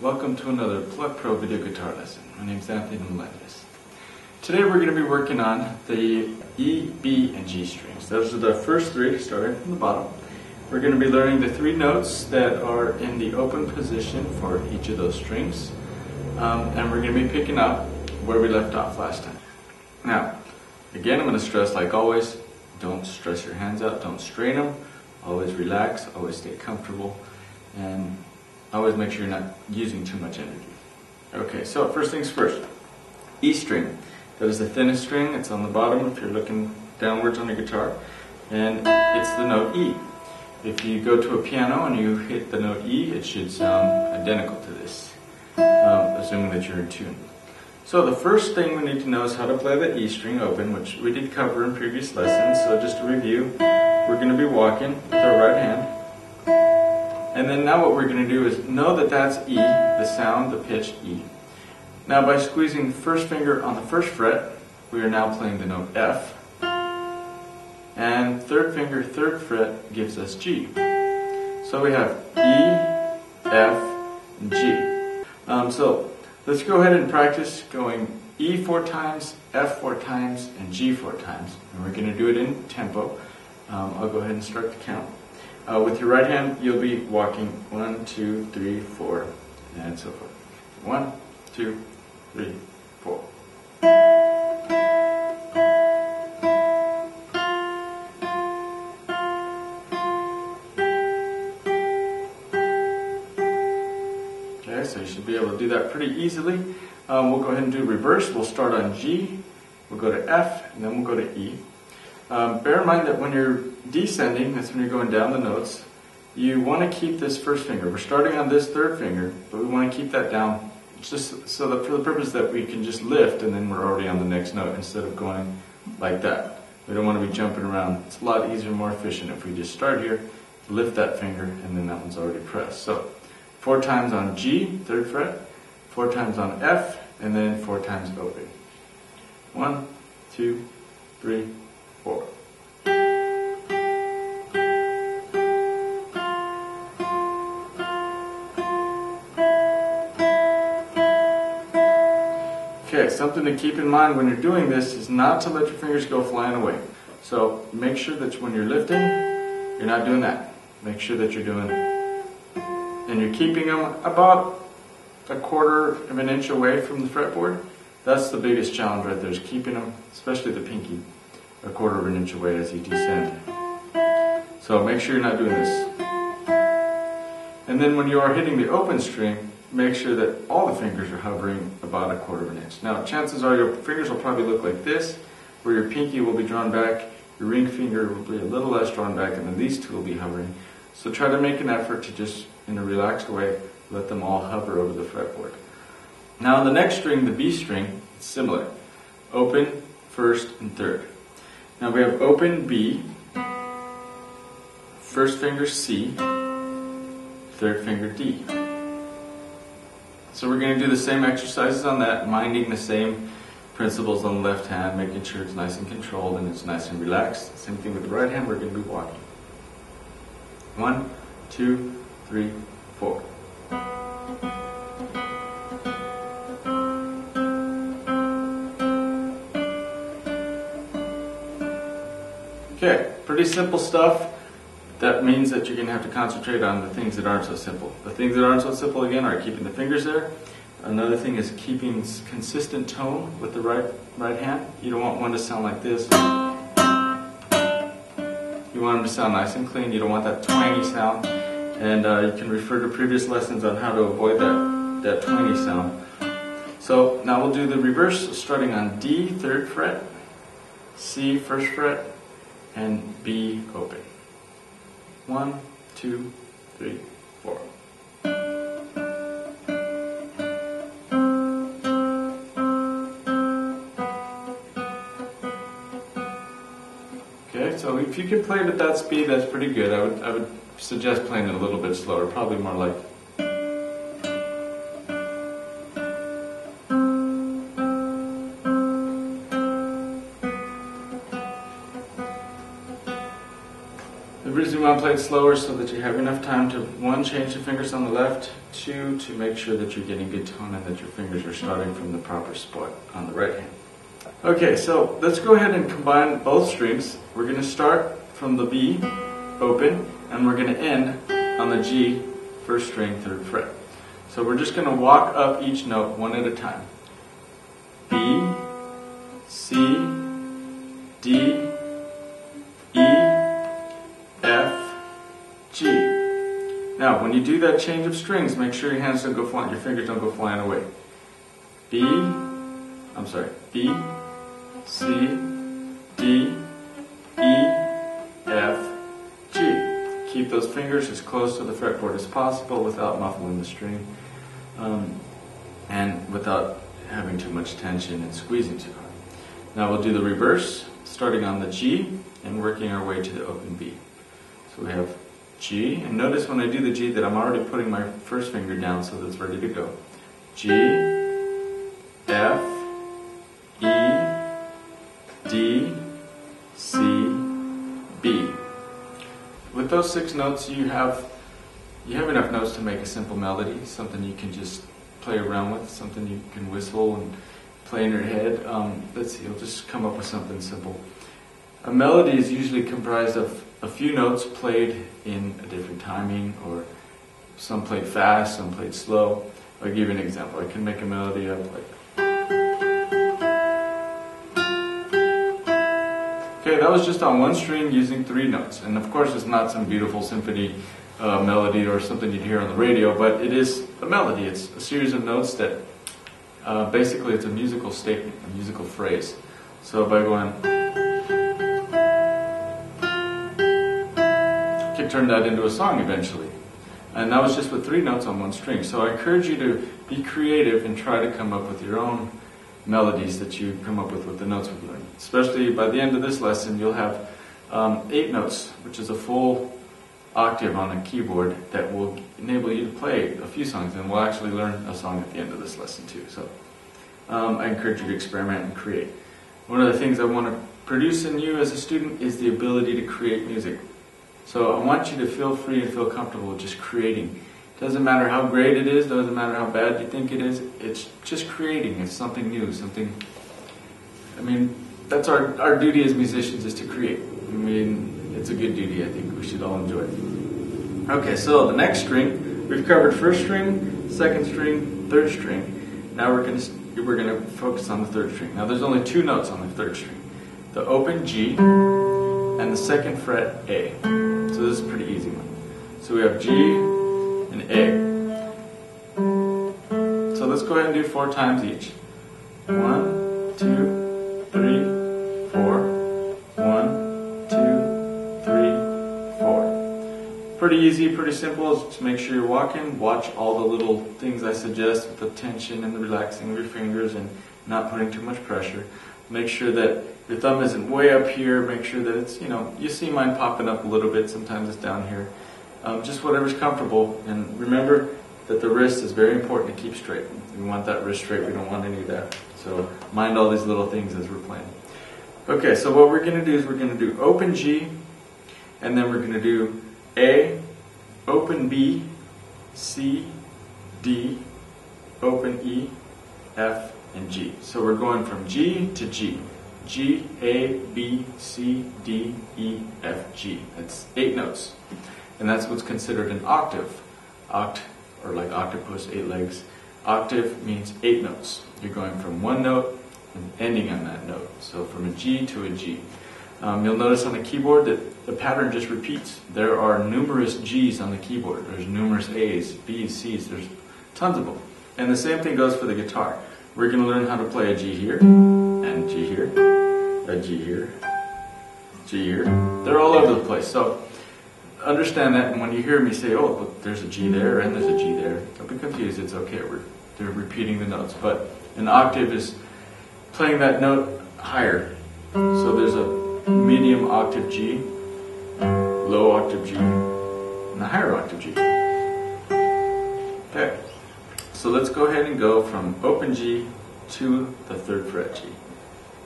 Welcome to another Plug Pro video guitar lesson. My name is Antonio Melendez. Today we're going to be working on the E, B, and G strings. Those are the first three, starting from the bottom. We're going to be learning the three notes that are in the open position for each of those strings. And we're going to be picking up where we left off last time. Now, again, I'm going to stress, like always, don't stress your hands out, don't strain them. Always relax, always stay comfortable, and always make sure you're not using too much energy. Okay, so first things first. E string. That is the thinnest string. It's on the bottom if you're looking downwards on your guitar. And it's the note E. If you go to a piano and you hit the note E, it should sound identical to this, assuming that you're in tune. So the first thing we need to know is how to play the E string open, which we did cover in previous lessons. So just to review, we're going to be walking with our right hand. And then now what we're going to do is know that that's E, the sound, the pitch E. Now by squeezing the first finger on the first fret, we are now playing the note F. And third finger, third fret gives us G. So we have E, F, and G. So let's go ahead and practice going E 4 times, F 4 times, and G 4 times. And we're going to do it in tempo. I'll go ahead and start the count. With your right hand, you'll be walking 1, 2, 3, 4, and so forth. 1, 2, 3, 4. Okay, so you should be able to do that pretty easily. We'll go ahead and do reverse. We'll start on G, we'll go to F, and then we'll go to E. Bear in mind that when you're descending, that's when you're going down the notes, you want to keep this first finger. We're starting on this third finger, but we want to keep that down just so that for the purpose that we can just lift and then we're already on the next note instead of going like that. We don't want to be jumping around. It's a lot easier and more efficient if we just start here, lift that finger, and then that one's already pressed. So 4 times on G, third fret, 4 times on F, and then 4 times open. 1, 2, 3, 4. Okay, something to keep in mind when you're doing this is not to let your fingers go flying away. So make sure that when you're lifting, you're not doing that. Make sure that you're doing, and you're keeping them about 1/4 of an inch away from the fretboard. That's the biggest challenge right there, is keeping them, especially the pinky, 1/4 of an inch away as you descend. So make sure you're not doing this. And then when you are hitting the open string, make sure that all the fingers are hovering about 1/4 of an inch. Now chances are your fingers will probably look like this, where your pinky will be drawn back, your ring finger will be a little less drawn back, and then these two will be hovering. So try to make an effort to just, in a relaxed way, let them all hover over the fretboard. Now the next string, the B string, it's similar. Open, first, and third. Now we have open B, first finger C, third finger D. So we're going to do the same exercises on that, minding the same principles on the left hand, making sure it's nice and controlled and it's nice and relaxed. Same thing with the right hand, we're going to be walking. 1, 2, 3, 4. Okay, pretty simple stuff. That means that you're going to have to concentrate on the things that aren't so simple. The things that aren't so simple, again, are keeping the fingers there. Another thing is keeping consistent tone with the right hand. You don't want one to sound like this. You want them to sound nice and clean. You don't want that twangy sound. And you can refer to previous lessons on how to avoid that twangy sound. So now we'll do the reverse, starting on D, third fret, C, first fret, and B, open. 1, 2, 3, 4. Okay, so if you can play it at that speed, that's pretty good. I would suggest playing it a little bit slower, probably more like. The reason we want to play it slower is so that you have enough time to, 1, change the fingers on the left, 2, to make sure that you're getting good tone and that your fingers are starting from the proper spot on the right hand. Okay, so let's go ahead and combine both strings. We're going to start from the B, open, and we're going to end on the G, first string, 3rd fret. So we're just going to walk up each note one at a time. B, C, D, E, F, G. Now, when you do that change of strings, make sure your hands don't go flying, your fingers don't go flying away. B, C, D, E, F, G. Keep those fingers as close to the fretboard as possible without muffling the string, and without having too much tension and squeezing too hard. Now we'll do the reverse, starting on the G and working our way to the open B. So we have G, and notice when I do the G that I'm already putting my first finger down so that it's ready to go. G, F, E, D, C, B. With those 6 notes, you have enough notes to make a simple melody, something you can just play around with, something you can whistle and play in your head. Let's see, you'll just come up with something simple. A melody is usually comprised of a few notes played in a different timing, or some played fast, some played slow. I'll give you an example. I can make a melody up like... Okay, that was just on one string using 3 notes. And of course it's not some beautiful symphony melody or something you'd hear on the radio, but it is a melody. It's a series of notes that basically it's a musical statement, a musical phrase. So by going... you can turn that into a song eventually. And that was just with 3 notes on one string. So I encourage you to be creative and try to come up with your own melodies that you come up with the notes we've learned. Especially by the end of this lesson, you'll have 8 notes, which is a full octave on a keyboard that will enable you to play a few songs, and we'll actually learn a song at the end of this lesson too. So I encourage you to experiment and create. One of the things I want to produce in you as a student is the ability to create music. So I want you to feel free and feel comfortable just creating. Doesn't matter how great it is, doesn't matter how bad you think it is, it's just creating. It's something new, something... I mean, that's our duty as musicians, is to create. I mean, it's a good duty. I think we should all enjoy it. Okay, so the next string, we've covered first string, second string, third string. Now we're gonna focus on the third string. Now there's only 2 notes on the third string. The open G and the 2nd fret A. So this is a pretty easy one. So we have G and A. So let's go ahead and do 4 times each. 1, 2, 3, 4. 1, 2, 3, 4. Pretty easy, pretty simple. Just make sure you're walking. Watch all the little things I suggest with the tension and the relaxing of your fingers and not putting too much pressure. Make sure that your thumb isn't way up here. Make sure that it's, you see mine popping up a little bit. Sometimes it's down here. Just whatever's comfortable. And remember that the wrist is very important to keep straight. We want that wrist straight. We don't want any of that. So mind all these little things as we're playing. Okay, so what we're going to do is we're going to do open G, and then we're going to do A, open B, C, D, open E, F, and G. So we're going from G to G. G, A, B, C, D, E, F, G. That's 8 notes. And that's what's considered an octave. Or like octopus, 8 legs. Octave means 8 notes. You're going from one note and ending on that note. So from a G to a G. You'll notice on the keyboard that the pattern just repeats. There are numerous G's on the keyboard. There's numerous A's, B's, C's. There's tons of them. And the same thing goes for the guitar. We're going to learn how to play a G here, and G here, a G here, G here. They're all over the place. So understand that, and when you hear me say, oh, look, there's a G there and there's a G there, don't be confused. It's okay. They're repeating the notes. But an octave is playing that note higher. So there's a medium octave G, low octave G, and a higher octave G. Okay. So let's go ahead and go from open G to the 3rd fret G.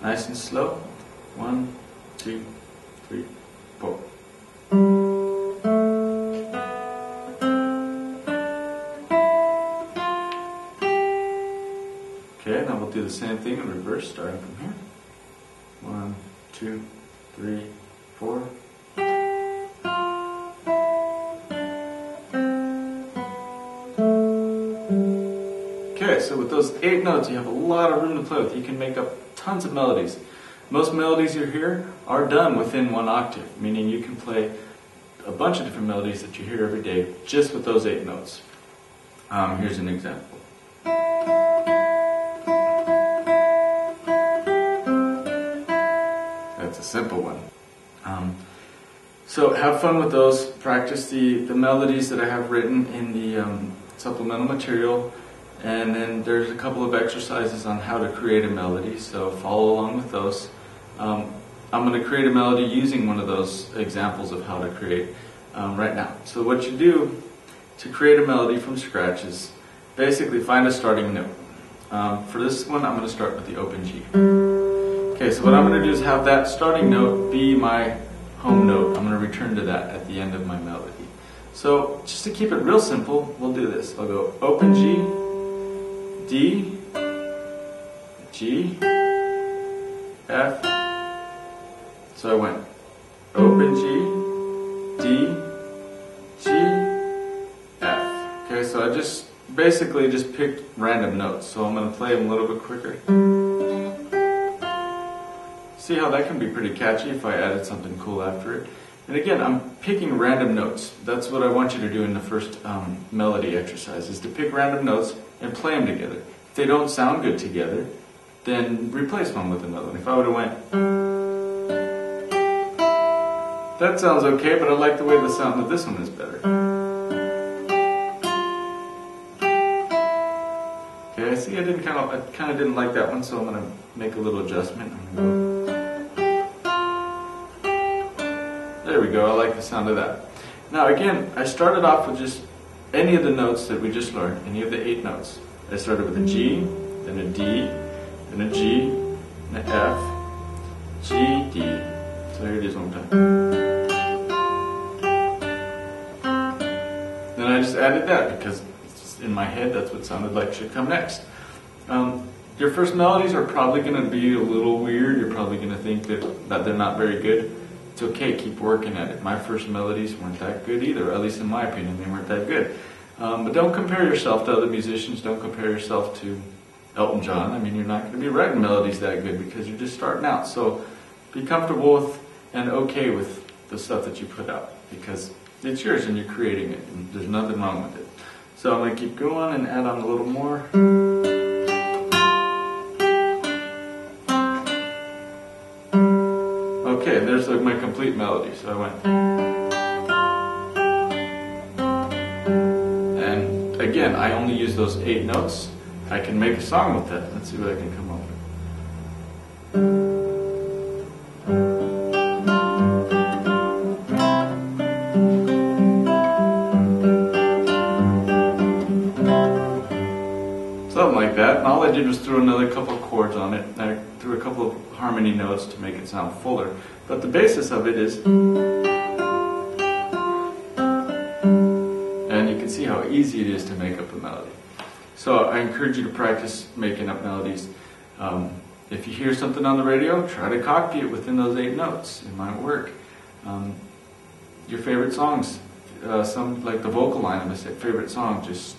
Nice and slow. 1, 2, 3, 4. Okay, now we'll do the same thing in reverse, starting from here. 1, 2, 3, 4. Okay, so with those 8 notes, you have a lot of room to play with. You can make up tons of melodies. Most melodies you hear are done within 1 octave, meaning you can play a bunch of different melodies that you hear every day just with those 8 notes. Here's an example. That's a simple one. So have fun with those. Practice the melodies that I have written in the supplemental material. And then there's a couple of exercises on how to create a melody, so follow along with those. I'm going to create a melody using one of those examples of how to create right now. So what you do to create a melody from scratch is basically find a starting note. For this one, I'm going to start with the open G. Okay, so what I'm going to do is have that starting note be my home note. I'm going to return to that at the end of my melody. So just to keep it real simple, we'll do this. I'll go open G, D, G, F. So I went open G, D, G, F. Okay, so I just basically just picked random notes. So I'm going to play them a little bit quicker. See how that can be pretty catchy if I added something cool after it. And again, I'm picking random notes. That's what I want you to do in the first melody exercise, is to pick random notes and play them together. If they don't sound good together, then replace one with another one. If I would have went, that sounds okay, but I like the way the sound of this one is better. Okay, see, I kind of didn't like that one, so I'm going to make a little adjustment. There we go, I like the sound of that. Now again, I started off with just any of the notes that we just learned, any of the 8 notes. I started with a G, then a D, then a G, and an F, G, D. So here it is one time. Then I just added that because it's just in my head, that's what sounded like should come next. Your first melodies are probably going to be a little weird. You're probably going to think that they're not very good. It's okay, keep working at it. My first melodies weren't that good either, at least in my opinion, they weren't that good. But don't compare yourself to other musicians, don't compare yourself to Elton John. I mean, you're not going to be writing melodies that good because you're just starting out. So be comfortable with and okay with the stuff that you put out because it's yours and you're creating it and there's nothing wrong with it. So I'm going to keep going and add on a little more. Okay, there's like my complete melody. So I went. And again, I only use those 8 notes. I can make a song with that. Let's see what I can come up with. Something like that. And all I did was throw another couple of chords on it. I threw a couple of harmony notes to make it sound fuller. But the basis of it is, and you can see how easy it is to make up a melody. So I encourage you to practice making up melodies. If you hear something on the radio, try to copy it within those 8 notes. It might work. Your favorite songs, some like the vocal line of a favorite song, just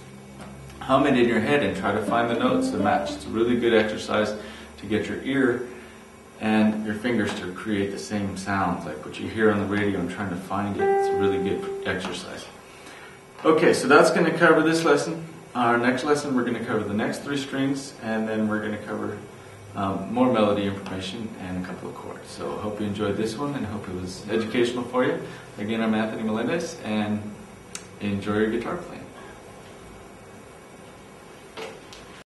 hum it in your head and try to find the notes that match. It's a really good exercise to get your ear and your fingers to create the same sound, like what you hear on the radio and trying to find it. It's a really good exercise. Okay, so that's going to cover this lesson. Our next lesson, we're going to cover the next 3 strings, and then we're going to cover more melody information and a couple of chords. So I hope you enjoyed this one and I hope it was educational for you. Again, I'm Antonio Melendez, and enjoy your guitar playing.